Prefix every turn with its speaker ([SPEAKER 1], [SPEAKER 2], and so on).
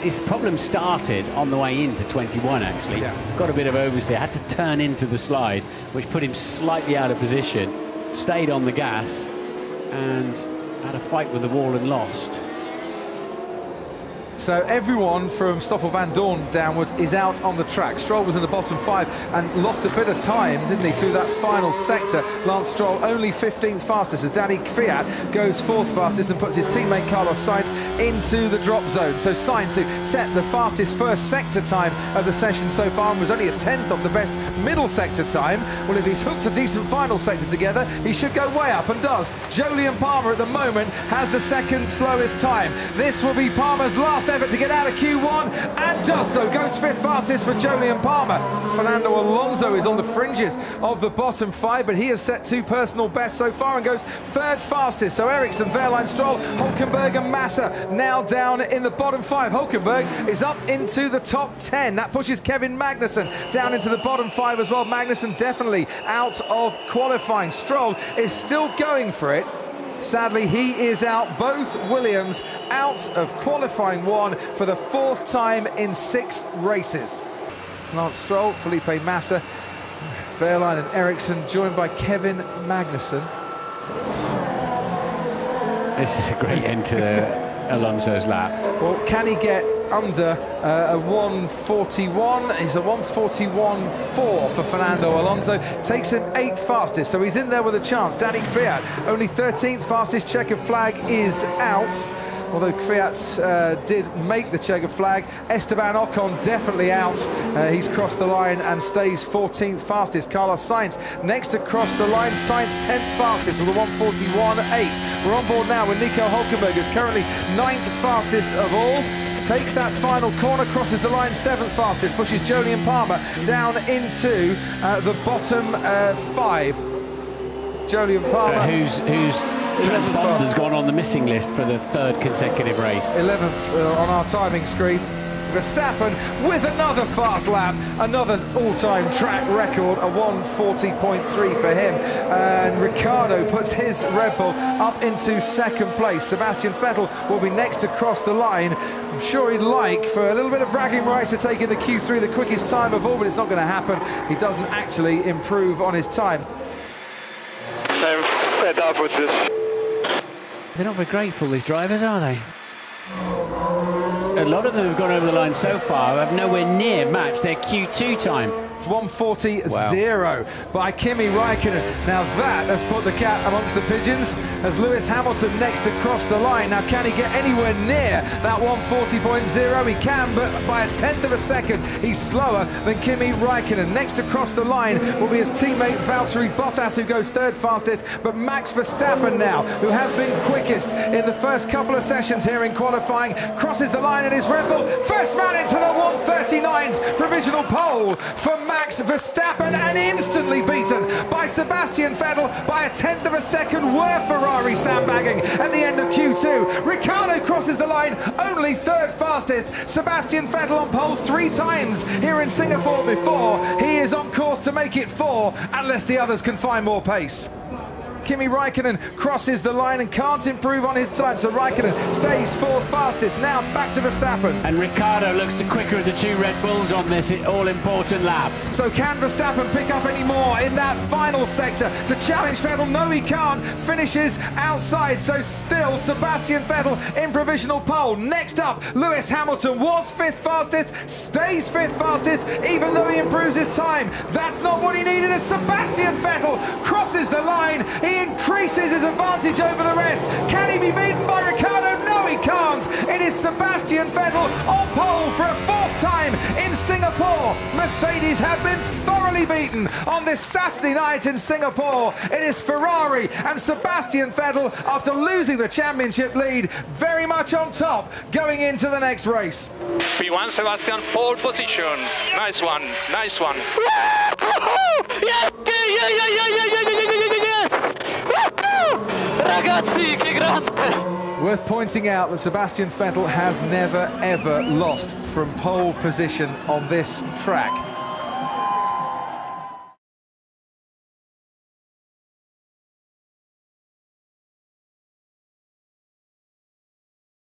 [SPEAKER 1] his problem started on the way into 21, actually.
[SPEAKER 2] Yeah.
[SPEAKER 1] Got a bit of oversteer, had to turn into the slide, which put him slightly out of position, stayed on the gas, and had a fight with the wall and lost.
[SPEAKER 2] So everyone from Stoffel van Dorn downwards is out on the track. Stroll was in the bottom 5 and lost a bit of time, didn't he, through that final sector. Lance Stroll only 15th fastest as Danny Kvyat goes 4th fastest and puts his teammate Carlos Sainz into the drop zone. So Sainz, who set the fastest first sector time of the session so far and was only a 10th of the best middle sector time, well, if he's hooked a decent final sector together, he should go way up, and does. Jolyon Palmer at the moment has the second slowest time. This will be Palmer's last effort to get out of Q1, and does so. Goes 5th fastest for Jolyon Palmer. Fernando Alonso is on the fringes of the bottom 5, but he has set 2 personal bests so far and goes 3rd fastest. So Ericsson, Wehrlein, Stroll, Hulkenberg and Massa now down in the bottom 5. Hulkenberg is up into the top 10. That pushes Kevin Magnussen down into the bottom 5 as well. Magnussen definitely out of qualifying. Stroll is still going for it. Sadly, he is out. Both Williams out of qualifying 1 for the 4th time in 6 races. Lance Stroll, Felipe Massa, Wehrlein and Ericsson, joined by Kevin Magnussen.
[SPEAKER 1] This is a great end to Alonso's lap.
[SPEAKER 2] Well, can he get under a 141? He's a 141.4 for Fernando Alonso. Takes him 8th fastest, so he's in there with a chance. Danny Kvyat, only 13th fastest. Checkered flag is out. Although Kvyat did make the checkered flag. Esteban Ocon definitely out. He's crossed the line and stays 14th fastest. Carlos Sainz next to cross the line. Sainz 10th fastest with a 141.8. We're on board now with Nico Hulkenberg, who's currently 9th fastest of all. Takes that final corner, crosses the line 7th fastest, pushes Jolyon Palmer down into the bottom 5. Jolyon Palmer,
[SPEAKER 1] who's Bond has gone on the missing list for the 3rd consecutive race.
[SPEAKER 2] 11th on our timing screen. Verstappen with another fast lap, another all-time track record, a 140.3 for him. And Ricciardo puts his Red Bull up into 2nd place. Sebastian Vettel will be next to cross the line. I'm sure he'd like for a little bit of bragging rights to take in the Q3, the quickest time of all, but it's not going to happen. He doesn't actually improve on his time.
[SPEAKER 3] I'm fed up with this.
[SPEAKER 1] They're not very grateful, these drivers, are they? A lot of them have gone over the line so far, have nowhere near matched their Q2 time.
[SPEAKER 2] 140.0 by Kimi Räikkönen. Now that has put the cat amongst the pigeons as Lewis Hamilton next to cross the line. Now can he get anywhere near that 140.0? He can, but by a 1/10 of a second he's slower than Kimi Räikkönen. Next to cross the line will be his teammate Valtteri Bottas, who goes 3rd fastest, but Max Verstappen now, who has been quickest in the first couple of sessions here in qualifying, crosses the line in his Red Bull. First man into the 139's provisional pole for Max Verstappen, and instantly beaten by Sebastian Vettel by a 1/10 of a second. Were Ferrari sandbagging at the end of Q2. Ricciardo crosses the line, only 3rd fastest. Sebastian Vettel on pole 3 times here in Singapore before. He is on course to make it 4, unless the others can find more pace. Kimi Räikkönen crosses the line and can't improve on his time, so Räikkönen stays 4th fastest. Now it's back to Verstappen.
[SPEAKER 1] And Ricciardo looks the quicker of the 2 Red Bulls on this all-important lap.
[SPEAKER 2] So can Verstappen pick up any more in that final sector to challenge Vettel? No, he can't. Finishes outside, so still Sebastian Vettel in provisional pole. Next up, Lewis Hamilton was 5th fastest, stays 5th fastest, even though he improves his time. That's not what he needed as Sebastian Vettel crosses the line. He increases his advantage over the rest. Can he be beaten by Ricciardo? No, he can't. It is Sebastian Vettel on pole for a 4th time in Singapore. Mercedes have been thoroughly beaten on this Saturday night in Singapore. It is Ferrari and Sebastian Vettel, after losing the championship lead, very much on top going into the next race.
[SPEAKER 3] P1 Sebastian, pole position. Nice one, nice one.
[SPEAKER 4] Yes! Ragazzi, che grande!
[SPEAKER 2] Worth pointing out that Sebastian Vettel has never ever lost from pole position on this track.